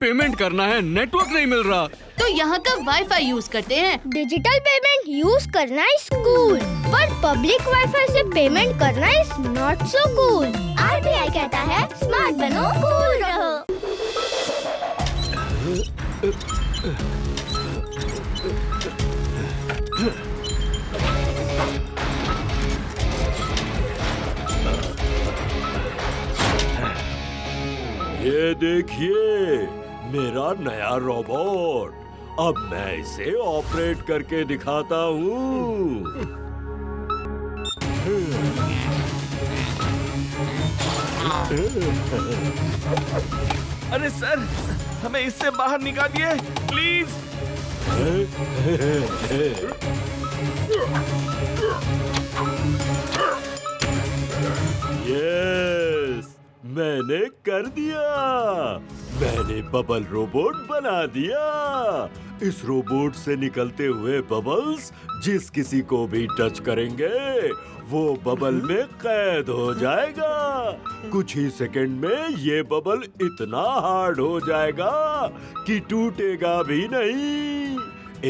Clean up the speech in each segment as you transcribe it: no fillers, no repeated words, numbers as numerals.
Payment करना है, network नहीं मिल रहा। तो यहाँ का वाईफाई यूज करते हैं। डिजिटल पेमेंट यूज करना इज कूल, पर पब्लिक वाईफाई से पेमेंट करना is not so cool. RBI कहता है स्मार्ट बनो, कूल रहो। ये देखिए मेरा नया रोबोट। अब मैं इसे ऑपरेट करके दिखाता हूँ। अरे सर, हमें इससे बाहर निकालिए प्लीज। यस, मैंने कर दिया। मैंने बबल रोबोट बना दिया। इस रोबोट से निकलते हुए बबल्स जिस किसी को भी टच करेंगे वो बबल में कैद हो जाएगा। कुछ ही सेकंड में ये बबल इतना हार्ड हो जाएगा कि टूटेगा भी नहीं।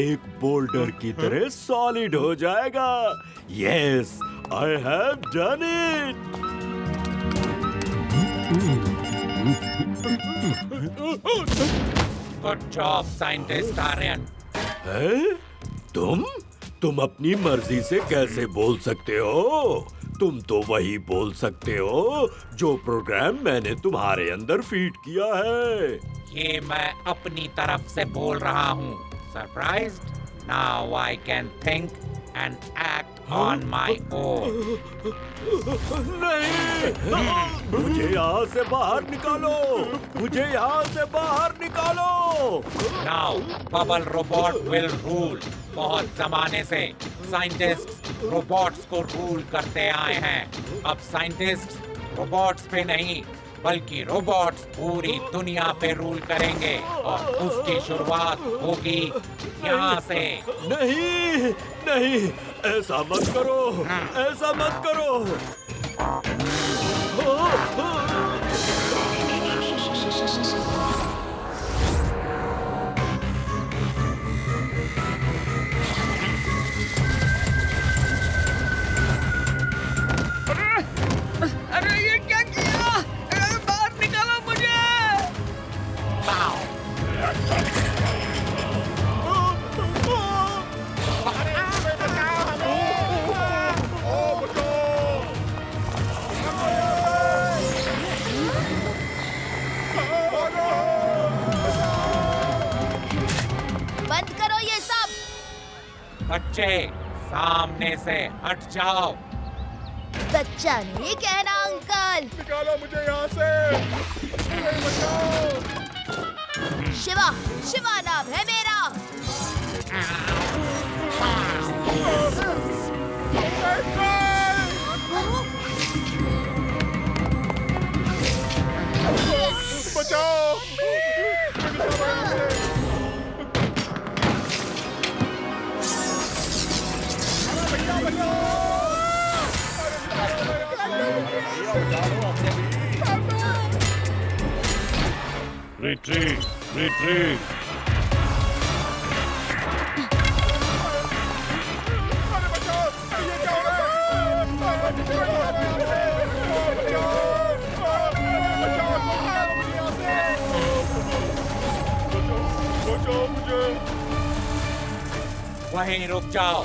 एक बोल्डर की तरह सॉलिड हो जाएगा। Yes, I have done it. Good job scientist Aryan. हैं? तुम अपनी मर्जी से कैसे बोल सकते हो? तुम तो वही बोल सकते हो जो प्रोग्राम मैंने तुम्हारे अंदर फीड किया है। ये मैं अपनी तरफ से बोल रहा हूँ। Surprised? Now I can think and act on my own. नहीं, मुझे यहाँ से बाहर निकालो। मुझे यहाँ से बाहर निकालो। Now bubble robot will rule. बहुत जमाने से साइंटिस्ट रोबोट्स को रूल करते आए हैं। अब साइंटिस्ट रोबोट्स पे नहीं बल्कि रोबोट्स पूरी दुनिया पे रूल करेंगे और उसकी शुरुआत होगी यहाँ से। नहीं नहीं, ऐसा मत करो, ऐसा मत करो। अरे ये क्या किया? बाहर निकालो मुझे। बंद करो ये सब। बच्चे सामने से हट जाओ। बच्चा नहीं कहना अंकल। निकालो मुझे यहाँ से। शिवा, शिवा नाम है मेरा। बचाओ। Retreat, retreat. वहीं रुक जाओ।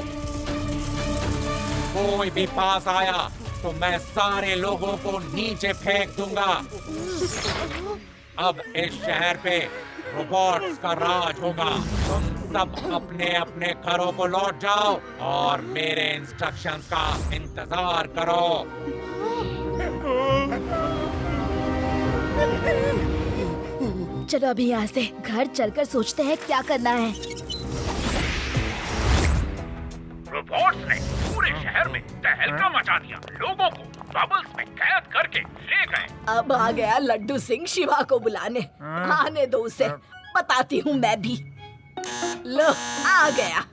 कोई भी पास आया तो मैं सारे लोगों को नीचे फेंक दूंगा। अब इस शहर पे रोबोट्स का राज होगा। तुम सब अपने अपने घरों को लौट जाओ और मेरे इंस्ट्रक्शंस का इंतजार करो। चलो अभी यहाँ से घर चलकर सोचते हैं क्या करना है। रोबोट्स ने पूरे शहर में तहलका मचा दिया। लोगों को बबल्स में कैद करके ले गए। अब आ गया लड्डू सिंह शिवा को बुलाने। आने दो उसे, बताती हूँ मैं भी। लो, आ गया।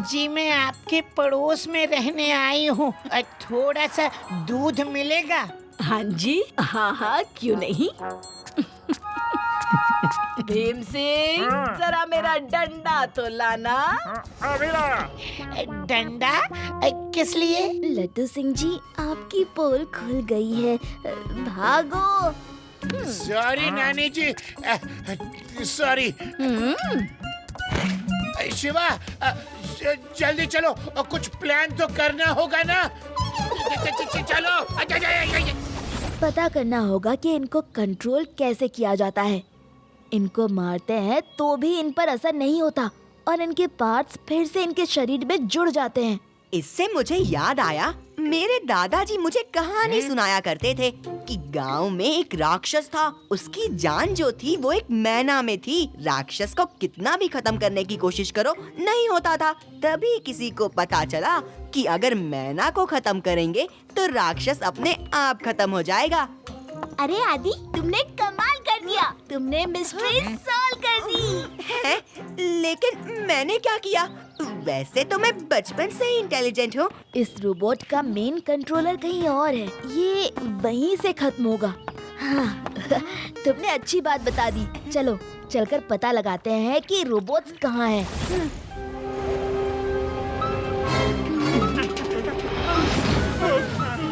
जी मैं आपके पड़ोस में रहने आई हूँ। थोड़ा सा दूध मिलेगा? हाँ जी, हाँ हाँ, क्यों नहीं। भीम सिंह, जरा मेरा डंडा तो लाना। डंडा किस लिए? लड्डू सिंह जी, आपकी पोल खुल गई है, भागो। सॉरी नानी जी, सॉरी। शिवा, जल्दी चलो, कुछ प्लान तो करना होगा ना। चलो। पता करना होगा कि इनको कंट्रोल कैसे किया जाता है। इनको मारते हैं तो भी इन पर असर नहीं होता और इनके पार्ट्स फिर से इनके शरीर में जुड़ जाते हैं। इससे मुझे याद आया, मेरे दादाजी मुझे कहानी सुनाया करते थे कि गांव में एक राक्षस था। उसकी जान जो थी वो एक मैना में थी। राक्षस को कितना भी खत्म करने की कोशिश करो नहीं होता था। तभी किसी को पता चला कि अगर मैना को खत्म करेंगे तो राक्षस अपने आप खत्म हो जाएगा। अरे आदि, तुमने कमाल कर दिया। तुमने मिस्ट्री सॉल्व कर दी। है? लेकिन मैंने क्या किया? वैसे तो मैं बचपन से ही इंटेलिजेंट हूँ। इस रोबोट का मेन कंट्रोलर कहीं और है, ये वहीं से खत्म होगा। हाँ, तुमने अच्छी बात बता दी। चलो चलकर पता लगाते हैं कि रोबोट्स कहाँ हैं।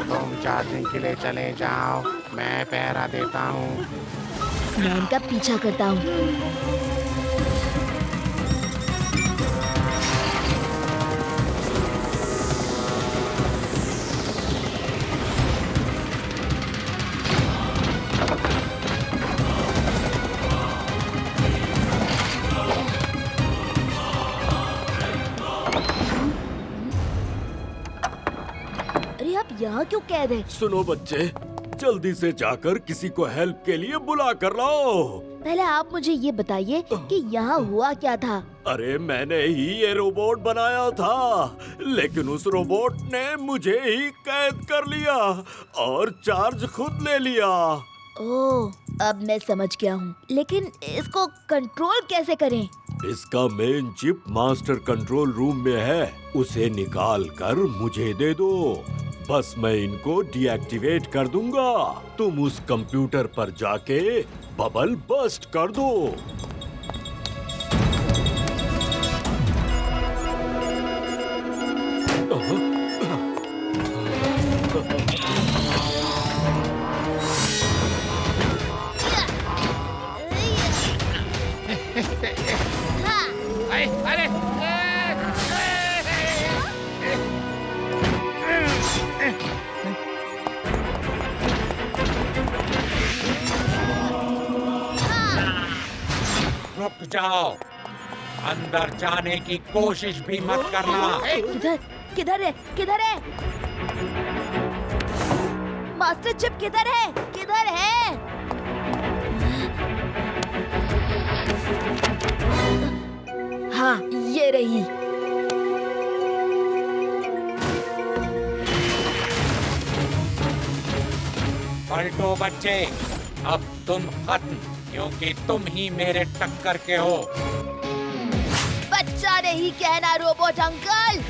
तुम चार्जिंग के लिए चले जाओ, मैं पहरा देता हूँ। मैं इनका पीछा करता हूँ। अरे आप यहाँ क्यों कैद हैं? सुनो बच्चे, जल्दी से जाकर किसी को हेल्प के लिए बुला कर लाओ। पहले आप मुझे ये बताइए कि यहाँ हुआ क्या था? अरे मैंने ही ये रोबोट बनाया था, लेकिन उस रोबोट ने मुझे ही कैद कर लिया और चार्ज खुद ले लिया। ओह, अब मैं समझ गया हूँ। लेकिन इसको कंट्रोल कैसे करें? इसका main chip master control room में है, उसे निकाल कर मुझे दे दो। बस मैं इनको डीएक्टिवेट कर दूंगा। तुम उस कंप्यूटर पर जाके बबल बस्ट कर दो। अरे रुक जाओ, अंदर जाने की कोशिश भी मत करना। किधर किधर है? किधर है? मास्टर चिप किधर है? किधर है? हाँ, ये रही। पलटो बच्चे, अब तुम खत्म, क्योंकि तुम ही मेरे टक्कर के हो। बच्चा नहीं कहना रोबोट अंकल।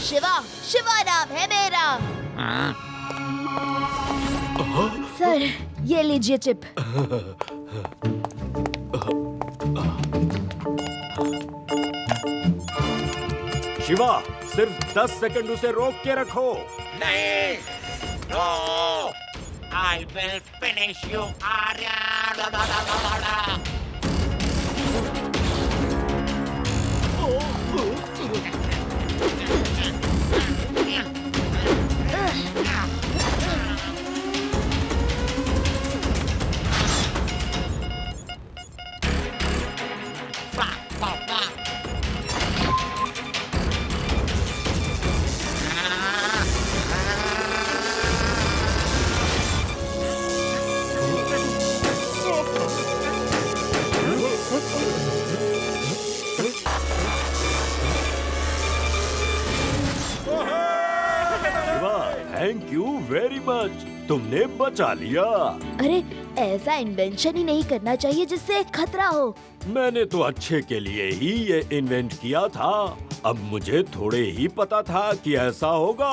शिवा, शिवा नाम है मेरा। सर, ये लीजिए चिप। शिवा, सिर्फ 10 सेकंड उसे रोक के रखो। नहीं, no, I will finish you, Arya. Thank you very much, तुमने बचा लिया। अरे, ऐसा इन्वेंशन ही नहीं करना चाहिए जिससे खतरा हो। मैंने तो अच्छे के लिए ही ये इन्वेंट किया था। अब मुझे थोड़े ही पता था कि ऐसा होगा।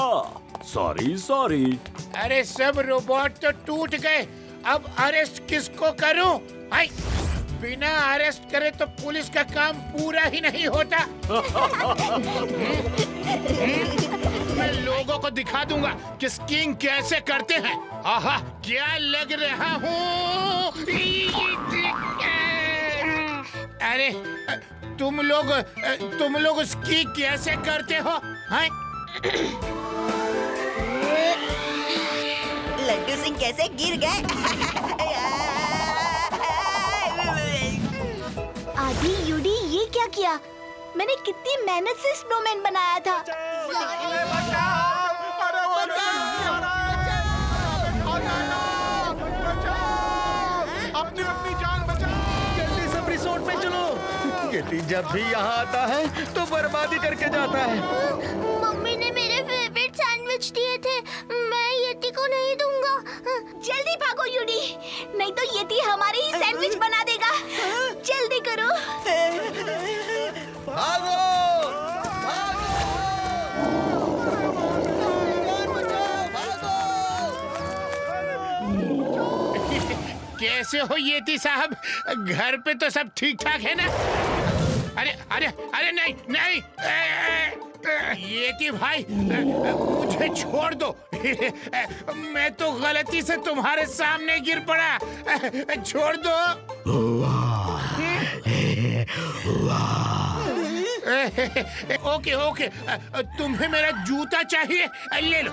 सॉरी। अरे सब रोबोट तो टूट गए, अब अरेस्ट किसको करूं? हाय, बिना अरेस्ट करे तो पुलिस का काम पूरा ही नहीं होता। मैं लोगों को दिखा दूंगा कि स्कीइंग कैसे करते हैं। आहा, क्या लग रहा हूँ। अरे तुम लोग स्की कैसे करते हो? हाय, लड्डू सिंह कैसे गिर गए। आदि, यूडी, ये क्या किया? मैंने कितनी मेहनत से स्नोमैन बनाया था। अपनी जान बचाओ। जल्दी सब रिसोर्ट में चलो। येटी जब भी यहाँ आता है तो बर्बादी करके जाता है। मम्मी ने मेरे फेवरेट सैंडविच दिए थे, मैं येटी को नहीं दूंगा। जल्दी भागो यूडी, नहीं तो येटी हमारे ही सैंडविच बना देगा। जल्दी करो। भागो। कैसे हो येती साहब? घर पे तो सब ठीक ठाक है ना? अरे नहीं येती भाई, मुझे छोड़ दो। मैं तो गलती से तुम्हारे सामने गिर पड़ा, छोड़ दो। ओके, तुम्हें मेरा जूता चाहिए? ले लो।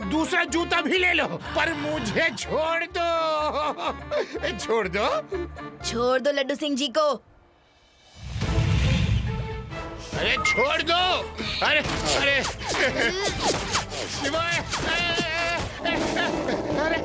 दूसरा जूता भी ले लो, पर मुझे छोड़ दो। छोड़ दो लड्डू सिंह जी को। अरे छोड़ दो। अरे शिवाय, अरे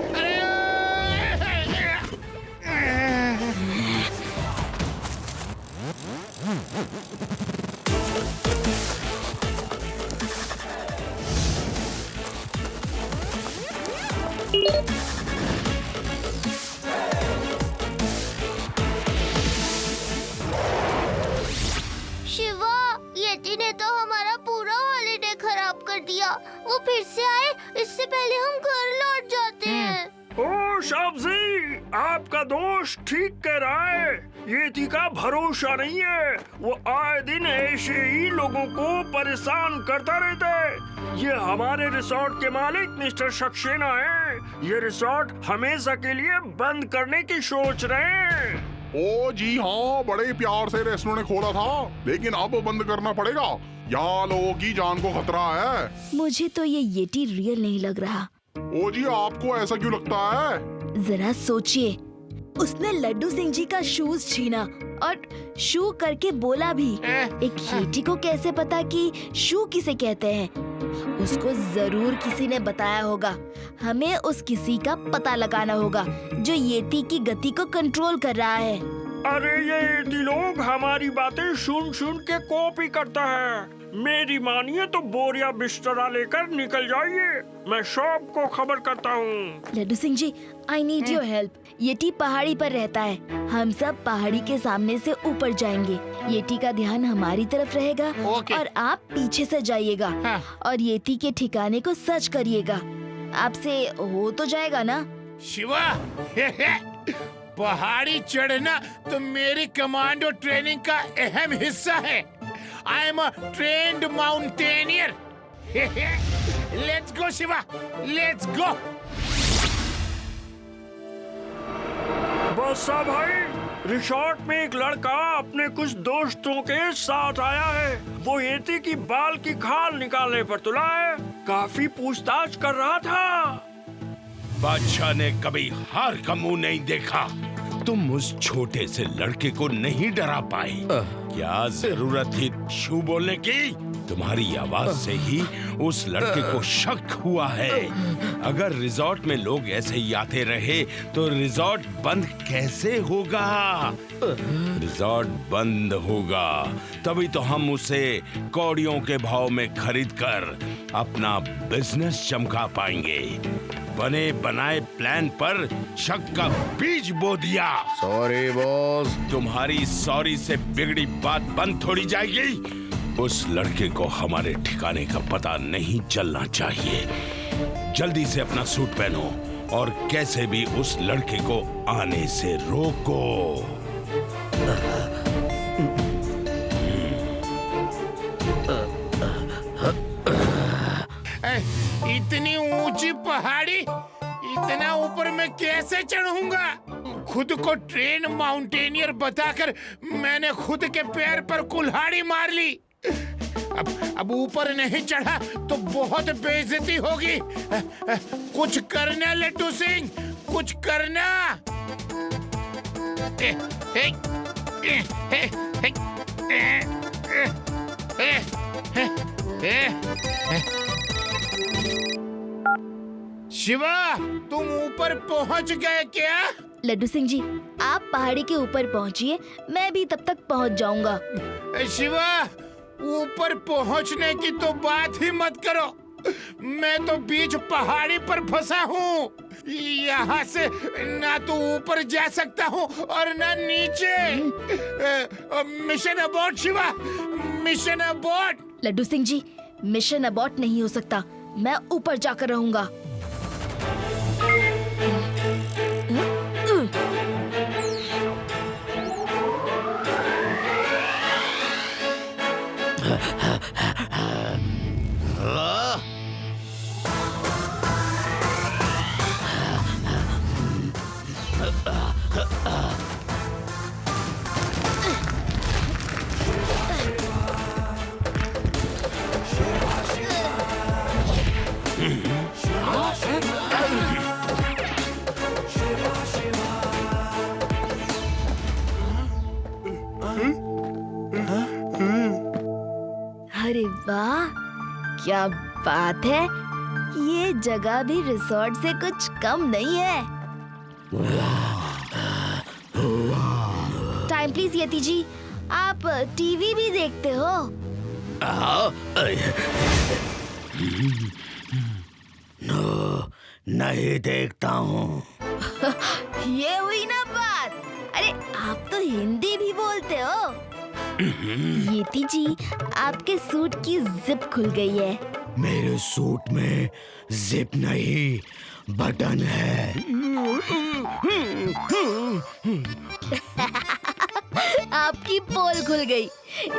शिवा, येटी ने तो हमारा पूरा हॉलिडे खराब कर दिया। वो फिर से आए इससे पहले हम घर लौट जाते हैं। ओ शाबजी, आपका दोस्त ठीक कह रहा है। येती का भरोसा नहीं है, वो आए दिन ऐसे ही लोगों को परेशान करता रहता है। ये हमारे रिसोर्ट के मालिक मिस्टर सक्सेना है। ये रिसोर्ट हमेशा के लिए बंद करने की सोच रहे हैं। ओ जी हाँ, बड़े प्यार से रेस्टोरेंट खोला था, लेकिन अब बंद करना पड़ेगा। यहाँ लोगों की जान को खतरा है। मुझे तो ये येटी रियल नहीं लग रहा। ओ जी, आपको ऐसा क्यों लगता है? जरा सोचिए, उसने लड्डू सिंह जी का शूज छीना और शू करके बोला भी। एक येटी को कैसे पता कि शू किसे कहते हैं? उसको जरूर किसी ने बताया होगा। हमें उस किसी का पता लगाना होगा जो येटी की गति को कंट्रोल कर रहा है। अरे ये येती लोग हमारी बातें सुन के कॉपी करता है। मेरी मानिए तो बोरिया बिस्तरा लेकर निकल जाइए, मैं सबको खबर करता हूँ। Laddu Singh ji, I need your help. Yeti पहाड़ी पर रहता है, हम सब पहाड़ी के सामने से ऊपर जाएंगे। येटी का ध्यान हमारी तरफ रहेगा और आप पीछे से जाइएगा और येटी के ठिकाने को सर्च करिएगा। आपसे हो तो जाएगा ना? शिवा, पहाड़ी चढ़ना तो मेरी कमांडो ट्रेनिंग का अहम हिस्सा है। I am a trained mountaineer. Let's go Shiva, let's go. बस भाई, रिसोर्ट में एक लड़का अपने कुछ दोस्तों के साथ आया है। वो येती की बाल की खाल निकालने पर तुला है। काफी पूछताछ कर रहा था। बादशाह ने कभी हार का मुंह नहीं देखा। तुम उस छोटे से लड़के को नहीं डरा पाए। क्या जरूरत थी शू बोलने की? तुम्हारी आवाज से ही उस लड़के को शक हुआ है। अगर रिजॉर्ट में लोग ऐसे ही आते रहे तो रिजॉर्ट बंद कैसे होगा? रिजॉर्ट बंद होगा तभी तो हम उसे कौड़ियों के भाव में खरीद कर अपना बिजनेस चमका पाएंगे। बने बनाए प्लान पर शक का बीज बो दिया। Sorry boss. तुम्हारी सॉरी से बिगड़ी बात बंद थोड़ी जाएगी। उस लड़के को हमारे ठिकाने का पता नहीं चलना चाहिए। जल्दी से अपना सूट पहनो और कैसे भी उस लड़के को आने से रोको। इतनी ऊंची पहाड़ी, इतना ऊपर मैं कैसे चढ़ूंगा? खुद को ट्रेन माउंटेनियर बताकर मैंने खुद के पैर पर कुल्हाड़ी मार ली। अब ऊपर नहीं चढ़ा तो बहुत बेइज्जती होगी। कुछ करना लड्डू सिंह, कुछ करना। शिवा, तुम ऊपर पहुंच गए क्या? लड्डू सिंह जी, आप पहाड़ी के ऊपर पहुंचिए, मैं भी तब तक पहुंच जाऊंगा। शिवा, ऊपर पहुंचने की तो बात ही मत करो। मैं तो बीच पहाड़ी पर फंसा हूँ। यहाँ से ना तो ऊपर जा सकता हूँ और ना नीचे। Mission abort Shiva, mission abort. Laddu Singh ji, mission abort नहीं हो सकता, मैं ऊपर जाकर रहूंगा। अरे वाह, क्या बात है, ये जगह भी रिसोर्ट से कुछ कम नहीं है। टाइम प्लीज यति जी, आप टीवी भी देखते हो? नहीं देखता हूँ। ये हुई ना बात। अरे आप तो हिंदी भी बोलते हो। यति जी, आपके सूट की जिप खुल गई है। मेरे सूट में जिप नहीं, बटन है। आपकी पोल खुल गई,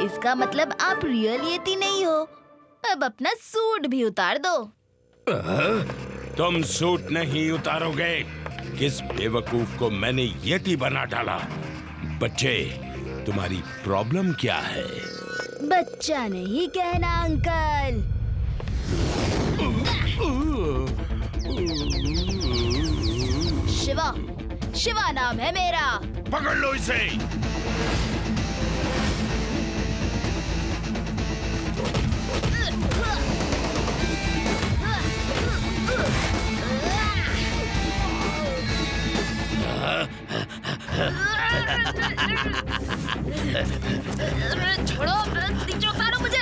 इसका मतलब आप रियल यति नहीं हो। अब अपना सूट भी उतार दो। तुम सूट नहीं उतारोगे। किस बेवकूफ को मैंने यति बना डाला? बच्चे, तुम्हारी प्रॉब्लम क्या है? बच्चा नहीं कहना अंकल। शिवा, शिवा नाम है मेरा। पकड़ लो इसे। छोड़ो, नीचे उतारो मुझे।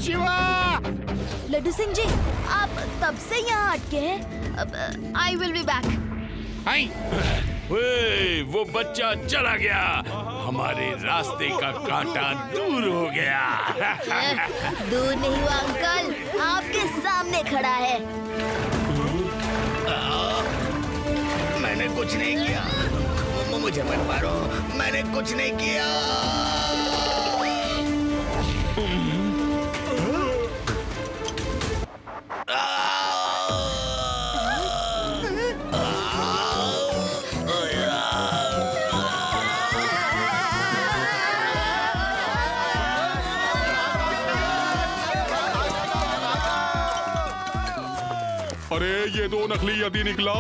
शिवा! लड्डू सिंह जी, आप तब से यहाँ अटके हैं। I will be back. वो बच्चा चला गया, हमारे रास्ते का कांटा दूर हो गया। दूर नहीं हुआ अंकल, आपके सामने खड़ा है। मैंने कुछ नहीं किया, मुझे मत मारो, मैंने कुछ नहीं किया। अरे ये तो नकली यति निकला।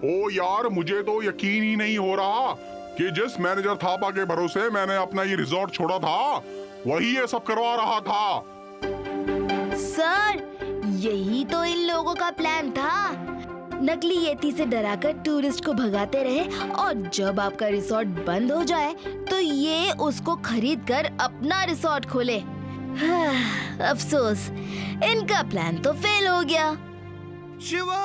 ओ यार, मुझे तो यकीन ही नहीं हो रहा कि जिस मैनेजर थापा के भरोसे मैंने अपना ये रिजॉर्ट छोड़ा था, वही ये सब करवा रहा था। सर, यही तो इन लोगों का प्लान था। नकली यति से डराकर टूरिस्ट को भगाते रहे और जब आपका रिसोर्ट बंद हो जाए तो ये उसको खरीद कर अपना रिसोर्ट खोले। अफसोस, इनका प्लान तो फेल हो गया। शिवा!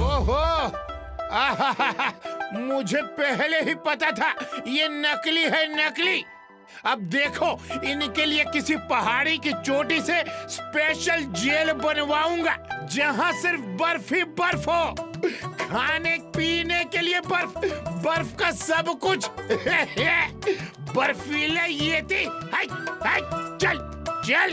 ओहो! आहाहा! मुझे पहले ही पता था ये नकली है, नकली। अब देखो, इनके लिए किसी पहाड़ी की चोटी से स्पेशल जेल बनवाऊंगा जहां सिर्फ बर्फ ही बर्फ हो, खाने पीने के लिए बर्फ, बर्फ का सब कुछ। बर्फीले येती, हाय हाय, चल चल।